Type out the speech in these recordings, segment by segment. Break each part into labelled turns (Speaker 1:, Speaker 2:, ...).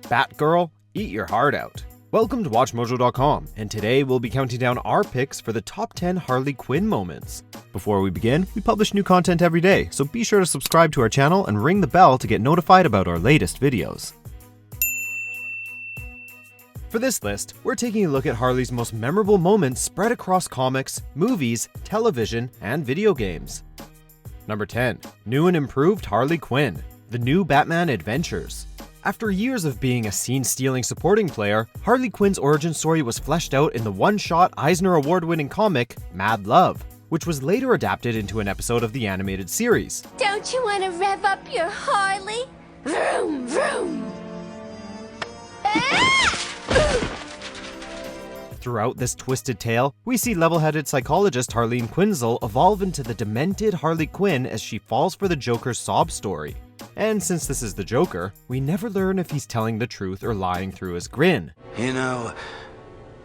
Speaker 1: Batgirl, eat your heart out. Welcome to WatchMojo.com, and today we'll be counting down our picks for the top 10 Harley Quinn moments. Before we begin, we publish new content every day, so be sure to subscribe to our channel and ring the bell to get notified about our latest videos. For this list, we're taking a look at Harley's most memorable moments spread across comics, movies, television, and video games. Number 10. New and improved Harley Quinn, The New Batman Adventures. After years of being a scene-stealing supporting player, Harley Quinn's origin story was fleshed out in the one-shot Eisner Award-winning comic Mad Love, which was later adapted into an episode of the animated series.
Speaker 2: Don't you want to rev up your Harley? Vroom, vroom.
Speaker 1: Throughout this twisted tale, we see level-headed psychologist Harleen Quinzel evolve into the demented Harley Quinn as she falls for the Joker's sob story. And since this is the Joker, we never learn if he's telling the truth or lying through his grin.
Speaker 3: You know,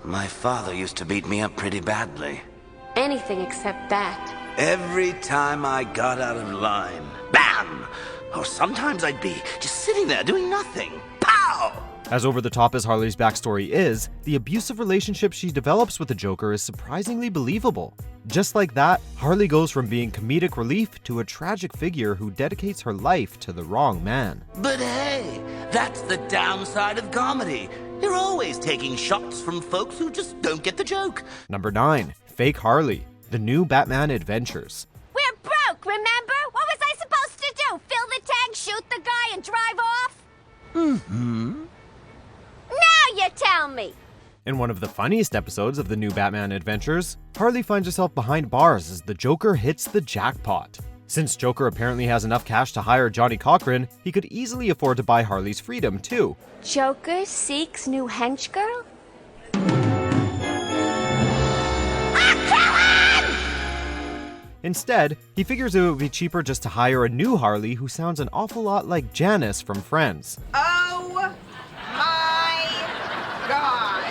Speaker 3: my father used to beat me up pretty badly.
Speaker 2: Anything except that.
Speaker 3: Every time I got out of line, bam! Or sometimes I'd be just sitting there doing nothing. Pow!
Speaker 1: As over-the-top as Harley's backstory is, the abusive relationship she develops with the Joker is surprisingly believable. Just like that, Harley goes from being comedic relief to a tragic figure who dedicates her life to the wrong man.
Speaker 3: But hey, that's the downside of comedy. You're always taking shots from folks who just don't get the joke.
Speaker 1: Number 9. Fake Harley, The New Batman Adventures.
Speaker 2: We're broke, remember? What was I supposed to do? Fill the tank, shoot the guy, and drive off? Now you tell me!
Speaker 1: In one of the funniest episodes of The New Batman Adventures, Harley finds herself behind bars as the Joker hits the jackpot. Since Joker apparently has enough cash to hire Johnny Cochran, he could easily afford to buy Harley's freedom too.
Speaker 2: Joker seeks new hench girl?
Speaker 1: Instead, he figures it would be cheaper just to hire a new Harley who sounds an awful lot like Janice from Friends.
Speaker 4: Oh my God.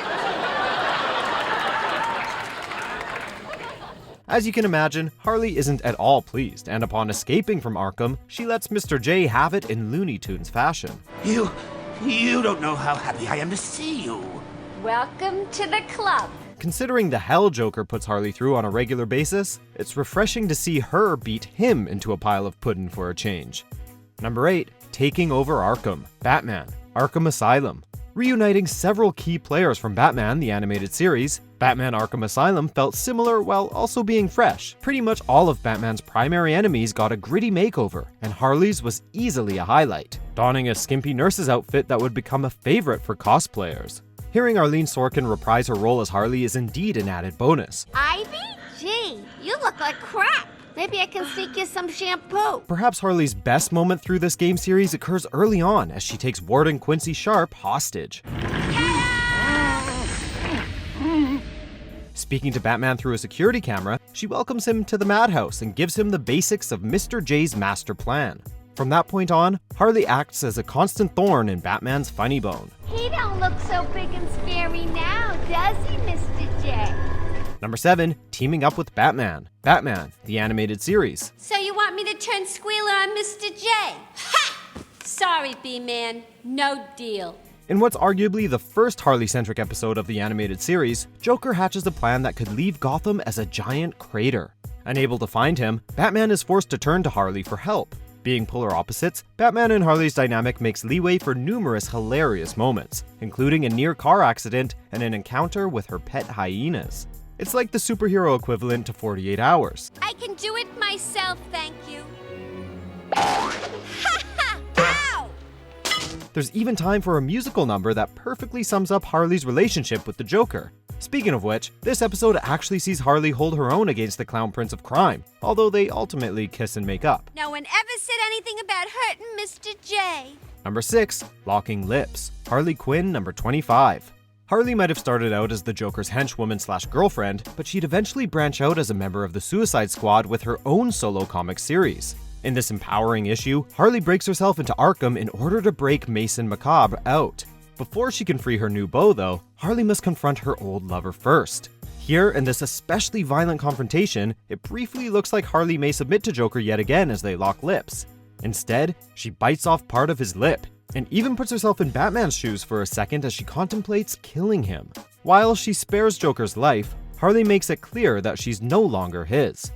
Speaker 1: As you can imagine, Harley isn't at all pleased, and upon escaping from Arkham, she lets Mr. J have it in Looney Tunes fashion.
Speaker 3: You don't know how happy I am to see you.
Speaker 2: Welcome to the club.
Speaker 1: Considering the hell Joker puts Harley through on a regular basis, it's refreshing to see her beat him into a pile of pudding for a change. Number 8. Taking over Arkham, Batman, Arkham Asylum. Reuniting several key players from Batman, the animated series, Batman Arkham Asylum felt similar while also being fresh. Pretty much all of Batman's primary enemies got a gritty makeover, and Harley's was easily a highlight, donning a skimpy nurse's outfit that would become a favorite for cosplayers. Hearing Arlene Sorkin reprise her role as Harley is indeed an added bonus.
Speaker 2: Ivy? Gee, you look like crap. Maybe I can sneak you some shampoo.
Speaker 1: Perhaps Harley's best moment through this game series occurs early on as she takes Warden Quincy Sharp hostage. Speaking to Batman through a security camera, she welcomes him to the madhouse and gives him the basics of Mr. J's master plan. From that point on, Harley acts as a constant thorn in Batman's funny bone.
Speaker 2: He don't look so big and scary now, does he, Mr. J?
Speaker 1: Number 7. Teaming up with Batman, Batman, the animated series.
Speaker 2: So you want me to turn squealer on Mr. J? Ha! Sorry, B-Man. No deal.
Speaker 1: In what's arguably the first Harley-centric episode of the animated series, Joker hatches a plan that could leave Gotham as a giant crater. Unable to find him, Batman is forced to turn to Harley for help. Being polar opposites, Batman and Harley's dynamic makes leeway for numerous hilarious moments, including a near car accident and an encounter with her pet hyenas. It's like the superhero equivalent to 48 Hours.
Speaker 2: I can do it myself, thank you. Ha ha! Ow!
Speaker 1: There's even time for a musical number that perfectly sums up Harley's relationship with the Joker. Speaking of which, this episode actually sees Harley hold her own against the Clown Prince of Crime, although they ultimately kiss and make up.
Speaker 2: No one ever said anything about hurting Mr. J.
Speaker 1: Number 6. Locking Lips, Harley Quinn number 25. Harley might have started out as the Joker's henchwoman/girlfriend, but she'd eventually branch out as a member of the Suicide Squad with her own solo comic series. In this empowering issue, Harley breaks herself into Arkham in order to break Mason Macabre out. Before she can free her new beau, though, Harley must confront her old lover first. Here, in this especially violent confrontation, it briefly looks like Harley may submit to Joker yet again as they lock lips. Instead, she bites off part of his lip, and even puts herself in Batman's shoes for a second as she contemplates killing him. While she spares Joker's life, Harley makes it clear that she's no longer his.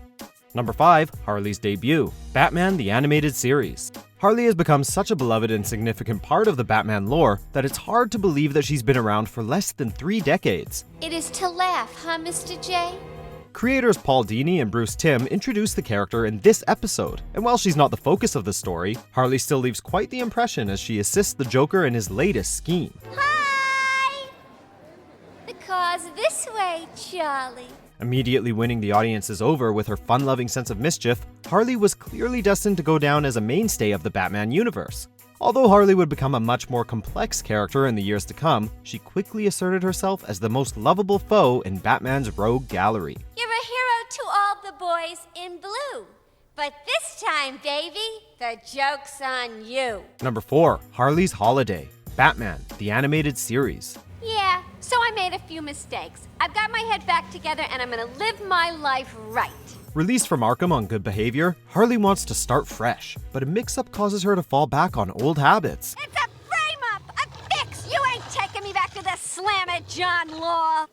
Speaker 1: Number 5. Harley's debut, Batman the Animated Series. Harley has become such a beloved and significant part of the Batman lore that it's hard to believe that she's been around for less than 3 decades.
Speaker 2: It is to laugh, huh, Mr. J?
Speaker 1: Creators Paul Dini and Bruce Timm introduced the character in this episode, and while she's not the focus of the story, Harley still leaves quite the impression as she assists the Joker in his latest scheme.
Speaker 2: Hi! The car's this way, Charlie.
Speaker 1: Immediately winning the audiences over with her fun-loving sense of mischief, Harley was clearly destined to go down as a mainstay of the Batman universe. Although Harley would become a much more complex character in the years to come, she quickly asserted herself as the most lovable foe in Batman's rogue gallery.
Speaker 2: You're a hero to all the boys in blue. But this time, baby, the joke's on you.
Speaker 1: Number 4. Harley's Holiday, Batman the Animated Series.
Speaker 2: Yeah, so I made a few mistakes. I've got my head back together and I'm gonna live my life right.
Speaker 1: Released from Arkham on good behavior, Harley wants to start fresh, but a mix-up causes her to fall back on old habits.
Speaker 2: It's a frame-up, a fix! You ain't taking me back to the slam-it, John Law!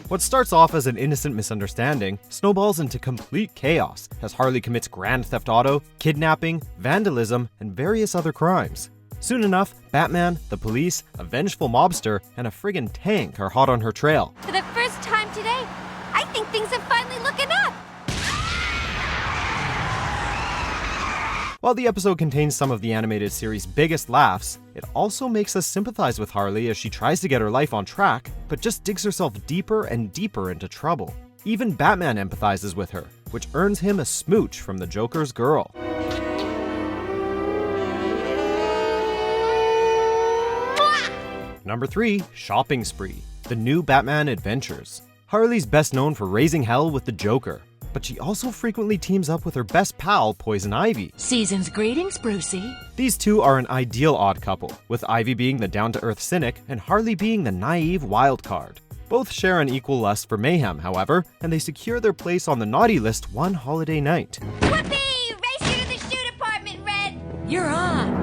Speaker 1: What starts off as an innocent misunderstanding snowballs into complete chaos as Harley commits grand theft auto, kidnapping, vandalism, and various other crimes. Soon enough, Batman, the police, a vengeful mobster, and a friggin' tank are hot on her trail.
Speaker 2: For the first time today, I think things are finally looking up.
Speaker 1: While the episode contains some of the animated series' biggest laughs, it also makes us sympathize with Harley as she tries to get her life on track, but just digs herself deeper and deeper into trouble. Even Batman empathizes with her, which earns him a smooch from the Joker's girl. Number 3. Shopping Spree, The New Batman Adventures. Harley's best known for raising hell with the Joker, but she also frequently teams up with her best pal, Poison Ivy.
Speaker 5: Season's greetings, Brucey.
Speaker 1: These two are an ideal odd couple, with Ivy being the down-to-earth cynic and Harley being the naive wild card. Both share an equal lust for mayhem, however, and they secure their place on the naughty list one holiday night.
Speaker 2: Whoopee! Race you to the shoe department, Red!
Speaker 5: You're on.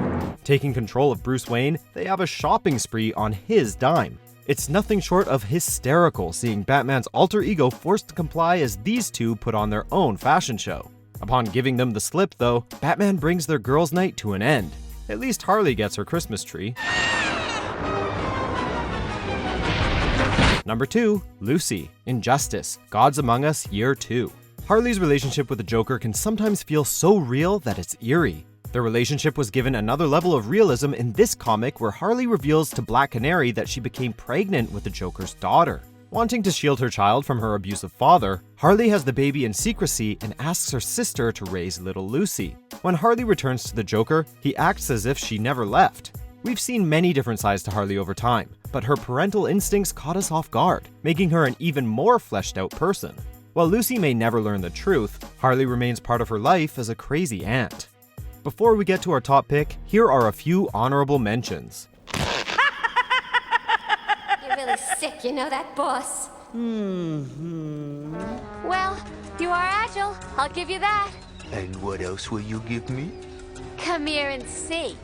Speaker 1: Taking control of Bruce Wayne, they have a shopping spree on his dime. It's nothing short of hysterical seeing Batman's alter ego forced to comply as these two put on their own fashion show. Upon giving them the slip, though, Batman brings their girls' night to an end. At least Harley gets her Christmas tree. Number 2. Lucy, Injustice, Gods Among Us Year 2. Harley's relationship with the Joker can sometimes feel so real that it's eerie. Their relationship was given another level of realism in this comic where Harley reveals to Black Canary that she became pregnant with the Joker's daughter. Wanting to shield her child from her abusive father, Harley has the baby in secrecy and asks her sister to raise little Lucy. When Harley returns to the Joker, he acts as if she never left. We've seen many different sides to Harley over time, but her parental instincts caught us off guard, making her an even more fleshed out person. While Lucy may never learn the truth, Harley remains part of her life as a crazy aunt. Before we get to our top pick, here are a few honorable mentions.
Speaker 2: You're really sick, you know that, boss? Well, you are agile. I'll give you that.
Speaker 6: And what else will you give me?
Speaker 2: Come here and see.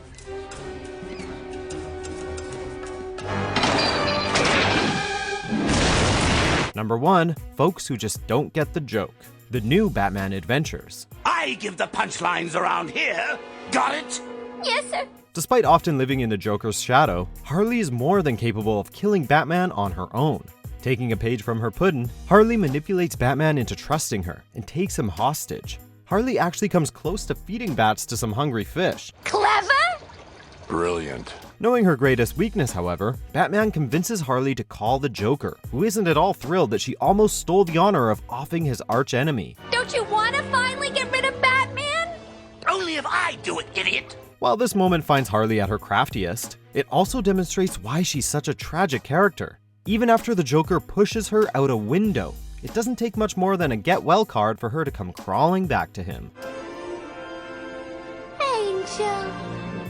Speaker 1: Number 1. Folks who just don't get the joke. The New Batman Adventures.
Speaker 3: I give the punchlines around here. Got it?
Speaker 2: Yes, sir.
Speaker 1: Despite often living in the Joker's shadow, Harley is more than capable of killing Batman on her own. Taking a page from her puddin', Harley manipulates Batman into trusting her and takes him hostage. Harley actually comes close to feeding bats to some hungry fish.
Speaker 2: Clever?
Speaker 6: Brilliant.
Speaker 1: Knowing her greatest weakness, however, Batman convinces Harley to call the Joker, who isn't at all thrilled that she almost stole the honor of offing his archenemy.
Speaker 2: Don't you want to finally get rid of Batman?
Speaker 3: Only if I do it, idiot.
Speaker 1: While this moment finds Harley at her craftiest, it also demonstrates why she's such a tragic character. Even after the Joker pushes her out a window, it doesn't take much more than a get-well card for her to come crawling back to him.
Speaker 2: Angel.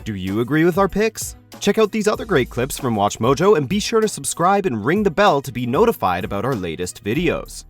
Speaker 1: Do you agree with our picks? Check out these other great clips from WatchMojo and be sure to subscribe and ring the bell to be notified about our latest videos.